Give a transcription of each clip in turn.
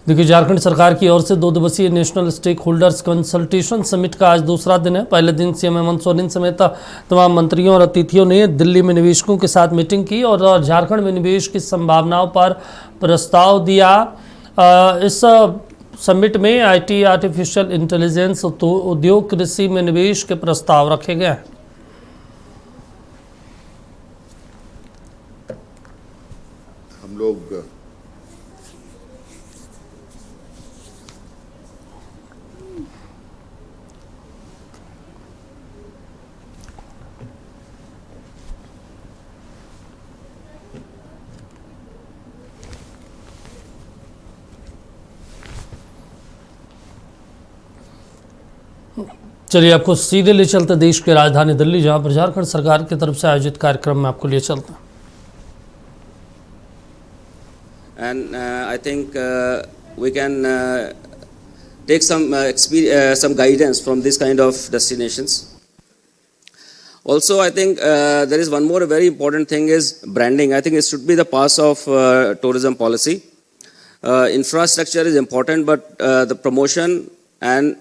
देखिए, झारखंड सरकार की ओर से 2 दिवसीय national stakeholders consultation summit का आज दूसरा दिन है। पहले दिन सीएम हेमंत सोरेन समेत तमाम मंत्रियों और अतिथियों ने दिल्ली में निवेशकों के साथ मीटिंग की और झारखंड में निवेश की संभावनाओं पर प्रस्ताव दिया। इस समिट में आईटी, आर्टिफिशियल इंटेलिजेंस, उद्योग, कृषि में निवेश के प्रस्ताव रखे गए हैं। हम लोग चलिए, आपको सीधे ले चलते देश की राजधानी दिल्ली, जहां पर झारखंड सरकार की तरफ से आयोजित कार्यक्रम में आपको लिए चलते हैं। And I think we can take some guidance from this kind of destinations. Also, I think there is one more very important thing is branding. I think it should be the part of tourism policy. Infrastructure is important, but the promotion and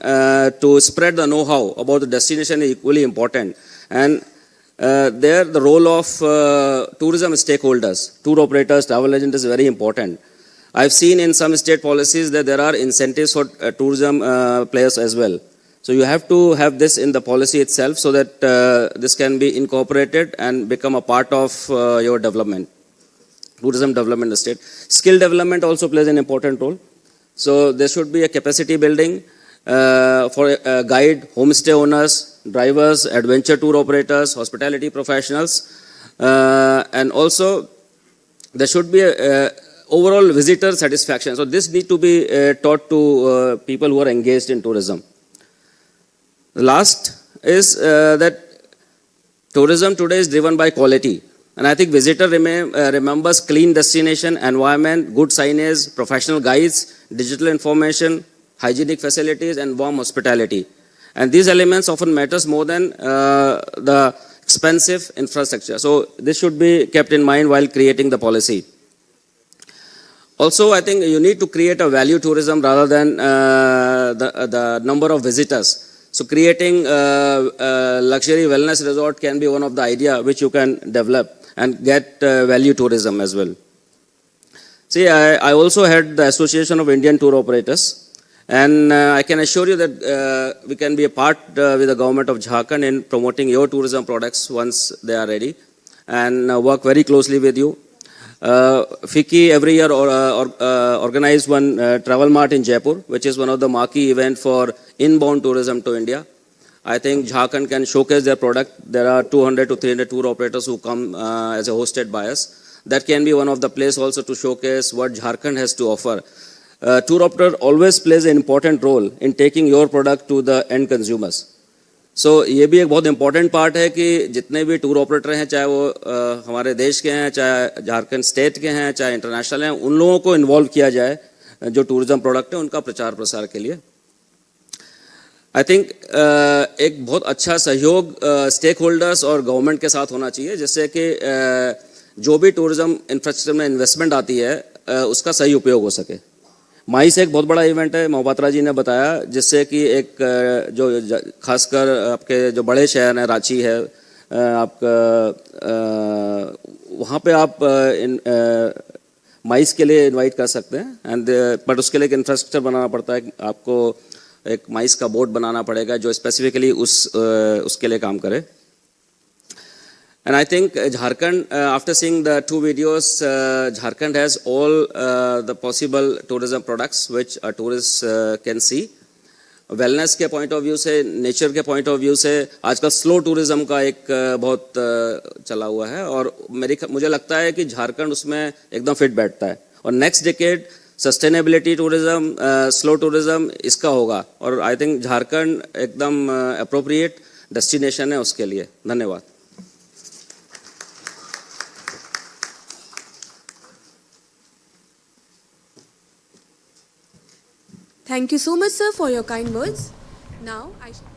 to spread the know-how about the destination is equally important. And there the role of tourism stakeholders, tour operators, travel agents is very important. I've seen in some state policies that there are incentives for tourism players as well. So you have to have this in the policy itself so that this can be incorporated and become a part of your development, tourism development in the state. Skill development also plays an important role. So there should be a capacity building for guide, homestay owners, drivers, adventure tour operators, hospitality professionals, and also there should be a overall visitor satisfaction. So this need to be taught to people who are engaged in tourism. The last is that tourism today is driven by quality, and I think visitor remembers clean destination, environment, good signage, professional guides, digital information, hygienic facilities, and warm hospitality. And these elements often matters more than the expensive infrastructure. So this should be kept in mind while creating the policy. Also, I think you need to create a value tourism rather than the number of visitors. So creating luxury wellness resort can be one of the idea which you can develop and get value tourism as well. See, I also had the Association of Indian Tour Operators. And I can assure you that we can be a part with the government of Jharkhand in promoting your tourism products once they are ready, and work very closely with you. FICCI every year organized one travel mart in Jaipur, which is one of the marquee event for inbound tourism to India. I think Jharkhand can showcase their product. There are 200 to 300 tour operators who come as a hosted buyers. That can be one of the place also to showcase what Jharkhand has to offer. Tour operator always plays an important role in taking your product to the end consumers. So ये भी एक बहुत important part है कि जितने भी tour operator हैं, चाहे वो हमारे देश के हैं, चाहे झारखंड state के हैं, चाहे international हैं, उन लोगों को involve किया जाए जो tourism product है उनका प्रचार प्रसार के लिए. I think एक बहुत अच्छा सहयोग stakeholders और government के साथ होना चाहिए, जिससे कि जो भी tourism infrastructure में investment आती है उसका सही उपयोग हो सके. माइस एक बहुत बड़ा इवेंट है, मोहपात्रा जी ने बताया, जिससे कि एक जो खासकर आपके जो बड़े शहर हैं, रांची है, आपका वहाँ पे आप माइस के लिए इनवाइट कर सकते हैं. एंड बट उसके लिए एक इंफ्रास्ट्रक्चर बनाना पड़ता है. आपको एक माइस का बोर्ड बनाना पड़ेगा जो स्पेसिफिकली उसके लिए काम करे. And I think Jharkhand, after seeing the 2 videos, Jharkhand has all the possible tourism products which a tourist can see. Wellness के point of view से, nature के point of view से, आजकल slow tourism का एक बहुत चला हुआ है और मुझे लगता है कि झारखंड उसमें एकदम फिट बैठता है. और next decade sustainability tourism, slow tourism इसका होगा और I think झारखंड एकदम appropriate destination है उसके लिए. धन्यवाद. Thank you so much, sir, for your kind words. Now, I shall